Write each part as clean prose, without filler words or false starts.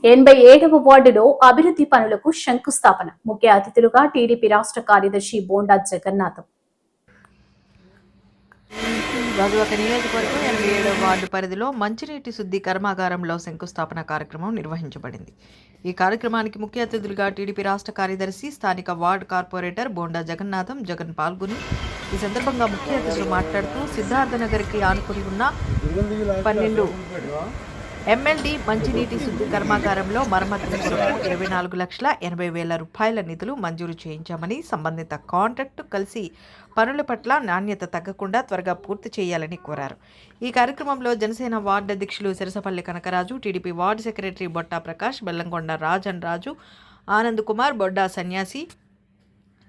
87వ వార్డులో అభివృద్ధి పనులకు శంకుస్థాపన. ముఖ్య అతిథులుగా టీడీపీ రాష్ట్ర కార్యదర్శి బోండా జగన్నాథం. గాజువాక నియోజకవర్గం 87వ వార్డు పరిధిలో మంచినీటి శుద్ధి కర్మాగారంలో శంకుస్థాపన కార్యక్రమం నిర్వహించబడింది. ఈ కార్యక్రమానికి ముఖ్య అతిథులుగా టీడీపీ రాష్ట్ర కార్యదర్శి, స్థానిక వార్డు కార్పొరేటర్ బోండా జగన్ పాల్గొని ఈ సందర్భంగా ముఖ్య అతిథులు మాట్లాడుతూ సిద్ధార్థనగర్కి ఆనుకుని ఉన్న 12 MLD మంచినీటి శుద్ధి కర్మాగారంలో మరమ్మతుల కొరకు 24,80,000 రూపాయల నిధులు మంజూరు చేయించామని, సంబంధిత కాంట్రాక్టు కలిసి పనుల పట్ల నాణ్యత తగ్గకుండా త్వరగా పూర్తి చేయాలని కోరారు. ఈ కార్యక్రమంలో జనసేన వార్డు అధ్యక్షులు Sirasapalli Kanakaraju, TDP ward secretary Botta Prakash, Bellamkonda Rajan Raju, Anand Kumar, Bodda Sanyasi,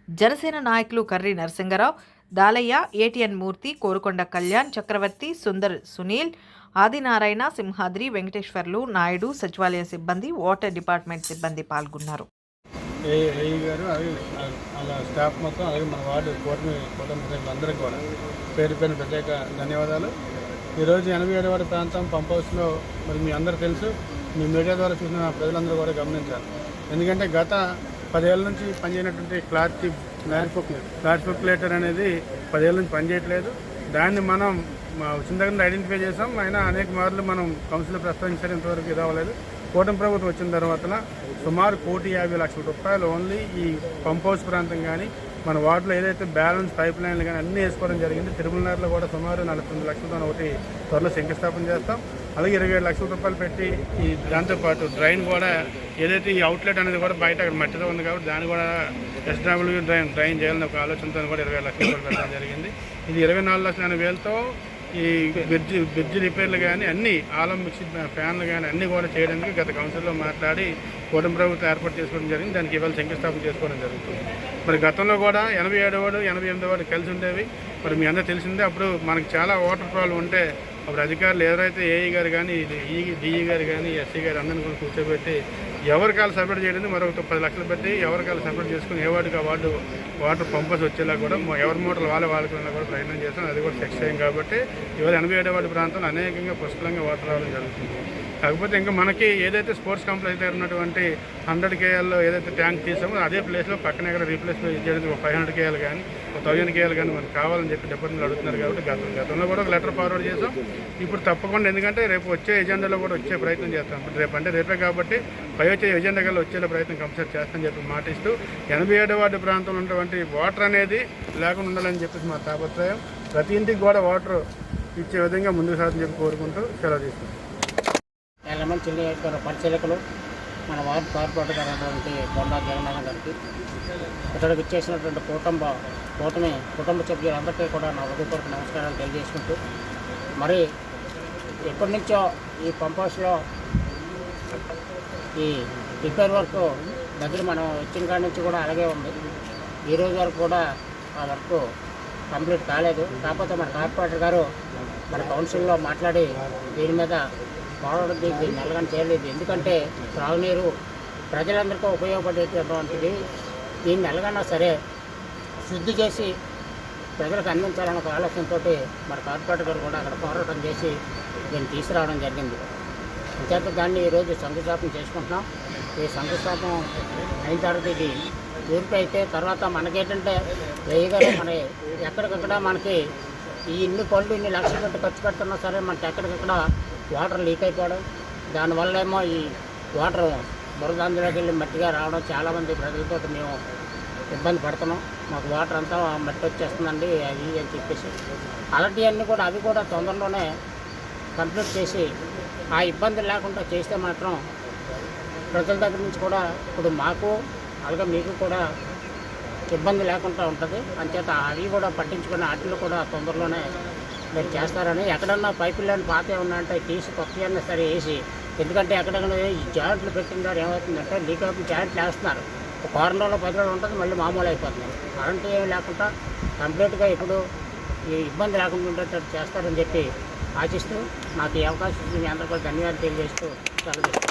Janasena నాయకులు కర్రీ నరసింగరావు, దాలయ్య, ఏటీఎన్ మూర్తి, కోరుకొండ కళ్యాణ్, చక్రవర్తి, సుందర్, సునీల్, ఆదినారాయణ, సింహాద్రి, వెంకటేశ్వర్లు, నాయుడు, సచివాలయ సిబ్బంది, వాటర్ డిపార్ట్మెంట్ సిబ్బంది పాల్గొన్నారు. అలా స్టాఫ్ మొత్తం, అలాగే మన వార్డు కూటమి అందరికీ కూడా పేరు పేరు ప్రత్యేక ధన్యవాదాలు. ఈరోజు 87వ వార్డు ప్రాంతం పంప్ హౌస్లో మరి మీ అందరూ తెలుసు, మీ మీడియా ద్వారా చూసిన ప్రజలందరూ కూడా గమనించారు. ఎందుకంటే గత 10 ఏళ్ళ నుంచి పనిచేయనటువంటి క్లారిఫికేటర్ అనేది 10 ఏళ్ళ నుంచి పనిచేయట్లేదు. దాన్ని మనం వచ్చిన దగ్గర ఐడెంటిఫై చేసాం. అయినా అనేక మార్లు మనం కౌన్సిల్లో ప్రస్తావించారు, ఇంతవరకు ఇది అవ్వలేదు. కూటమి ప్రభుత్వం వచ్చిన తర్వాత సుమారు 1,50,00,000 రూపాయలు ఓన్లీ ఈ పంప్ హౌస్ ప్రాంతం కానీ మన వార్డులో ఏదైతే బ్యాలెన్స్ పైప్ లైన్లు కానీ అన్నీ వేసుకోవడం జరిగింది. తిరుమలనగర్లో కూడా సుమారు 49 లక్షలతో ఒకటి త్వరలో శంకుస్థాపన చేస్తాం. అలాగే 27 లక్షల రూపాయలు పెట్టి ఈ దాంతోపాటు డ్రైన్ కూడా ఏదైతే ఈ అవుట్లెట్ అనేది కూడా బయట అక్కడ మట్టితో ఉంది కాబట్టి దాన్ని కూడా SW డ్రైన్ చేయాలని ఒక ఆలోచనతో కూడా 20 లక్షల రూపాయలు పెట్టడం జరిగింది. ఇది 24,80,000తో ఈ బ్రిడ్జ్ రిపేర్లు కానీ అన్నీ ఆలం మిక్సీ ఫ్యాన్లు కానీ అన్నీ కూడా చేయడానికి గత కౌన్సిల్లో మాట్లాడి కూటమి ప్రభుత్వం ఏర్పాటు చేసుకోవడం జరిగింది. దానికి ఇవాళ శంకుస్థాపన చేసుకోవడం జరుగుతుంది. మరి గతంలో కూడా 87వ వార్డు 88వ వార్డు కలిసి ఉండేవి. మరి మీ అందరూ తెలిసిందే, అప్పుడు మనకు చాలా వాటర్ ప్రాబ్లం ఉంటే అప్పుడు అధికారులు ఎవరైతే ఏఈ గారు కానీ డిఈ గారు కానీ ఎస్సీ గారు అందరిని కూడా కూర్చోబెట్టి ఎవరి కాలు సపరేట్ చేయడానికి మరొక 10 లక్షలు పెట్టి ఎవరి కాలు సపరేట్ చేసుకుని ఏ వార్డుకి ఆ వార్డు వాటర్ పంపస్ వచ్చేలా కూడా ఎవరి మోటార్లు వాళ్ళకున్నా కూడా ప్రయత్నం చేస్తాం. అది కూడా సక్సెస్ అయ్యింది కాబట్టి ఇవాళ 87వ వార్డు ప్రాంతంలో అనేకంగా పుష్కలంగా వాటర్ రావడం జరుగుతుంది. కాకపోతే ఇంకా మనకి ఏదైతే స్పోర్ట్స్ కాంప్లెక్స్ దగ్గర ఉన్నటువంటి 100 KL ఏదైతే ట్యాంక్ తీసామో అదే ప్లేస్లో పక్కన ఎక్కడ రీప్లేస్ చేయడానికి 500 KL కానీ 1000 KL కానీ మనకు కావాలని చెప్పి డిపార్ట్మెంట్ అడుగుతున్నారు. కాబట్టి గతంలో కూడా ఒక లెటర్ ఫార్వర్డ్ చేసాం. ఇప్పుడు తప్పకుండా, ఎందుకంటే రేపు వచ్చే ఎజెండాలో కూడా వచ్చే ప్రయత్నం చేస్తాం. ఇప్పుడు రేపే కాబట్టి పై వచ్చే ఎజెండా కల్లా వచ్చేలా ప్రయత్నం కంపల్సరీ చేస్తామని చెప్పి మాటిస్తూ 87వ వార్డు ప్రాంతంలో ఉన్నటువంటి వాటర్ అనేది లేకుండా ఉండాలని చెప్పేసి మా తాపత్రయం. ప్రతి ఇంటికి కూడా వాటర్ ఇచ్చే విధంగా ముందుకు సాగుతుందని చెప్పి కోరుకుంటూ సెలవు తీసుకుంటాం. ఎల్లమంచి పరిశీలకులు మన వార్డు కార్పొరేటర్ అయినటువంటి బొండా జగన్నాథం గారికి, ఇక్కడికి ఇచ్చేసినటువంటి కుటుంబ సభ్యులందరికీ కూడా నా హృదయపూర్వక నమస్కారాలు తెలియజేసుకుంటూ, మరి ఎప్పటి నుంచో ఈ పంప్ హౌస్లో ఈ రిపేర్ వర్క్ దగ్గర మనం వచ్చిన కాడి నుంచి కూడా అలాగే ఉంది. ఈ రోజు వరకు కూడా ఆ వర్క్ కంప్లీట్ కాలేదు. కాకపోతే మన కార్పొరేటర్ గారు మన కౌన్సిల్లో మాట్లాడి దీని మీద దీన్ని నెలగని చేయలేదు. ఎందుకంటే త్రాగునీరు ప్రజలందరికీ ఉపయోగపడేటటువంటిది. దీన్ని ఎలాగైనా సరే శుద్ధి చేసి ప్రజలకు అందించాలన్న ఒక ఆలోచనతో మన కార్పొరేటర్ గారు కూడా అక్కడ పోరాటం చేసి దీన్ని తీసుకురావడం జరిగింది. అంచేత దాన్ని ఈరోజు శంకుస్థాపన చేసుకుంటున్నాం. ఈ శంకుస్థాపన అయిన తర్వాత ఇది ఊరికి అయితే తర్వాత మనకేంటంటే వేయగానే మన ఎక్కడికక్కడ మనకి ఈ ఇన్ని పనులు ఇన్ని లక్షలు పెట్టి ఖర్చు పెడుతున్నా సరే మనకి ఎక్కడికక్కడ వాటర్ లీక్ అయిపోవడం, దానివల్ల ఏమో ఈ వాటర్ బురద అందులోకి వెళ్ళి మట్టిగా రావడం, చాలామంది ప్రజలతో మేము ఇబ్బంది పడుతున్నాం. మాకు వాటర్ అంతా మట్టి వచ్చేస్తుందండి అది అని చెప్పేసి అలాంటివన్నీ కూడా అవి కూడా తొందరలోనే కంప్లీట్ చేసి ఆ ఇబ్బంది లేకుండా చేస్తే మాత్రం ప్రజల దగ్గర నుంచి కూడా ఇప్పుడు మాకు అలాగే మీకు కూడా ఇబ్బంది లేకుండా ఉంటుంది. అంచేత అవి కూడా పట్టించుకుని వాటిలో కూడా తొందరలోనే మీరు చేస్తారని, ఎక్కడన్నా పైపు లైన్ పాతే ఉన్నాయంటే తీసి కొత్తగా సరే వేసి, ఎందుకంటే ఎక్కడెక్కడ ఈ జాయింట్లు పెట్టిన ద్వారా ఏమవుతుందంటే లీక్ అయిపోయి జాయింట్లు వేస్తున్నారు. ఒక వారం రోజులు 10 రోజులు ఉంటుంది, మళ్ళీ మామూలు అయిపోతుంది. కరెంటు ఏమి లేకుండా కంప్లీట్గా ఇప్పుడు ఈ ఇబ్బంది లేకుండా ఉండేటట్టు చేస్తారని చెప్పి ఆశిస్తూ నాకు ఈ అవకాశం మీ అందరూ కూడా ధన్యవాదాలు తెలియజేస్తూ సెలవు.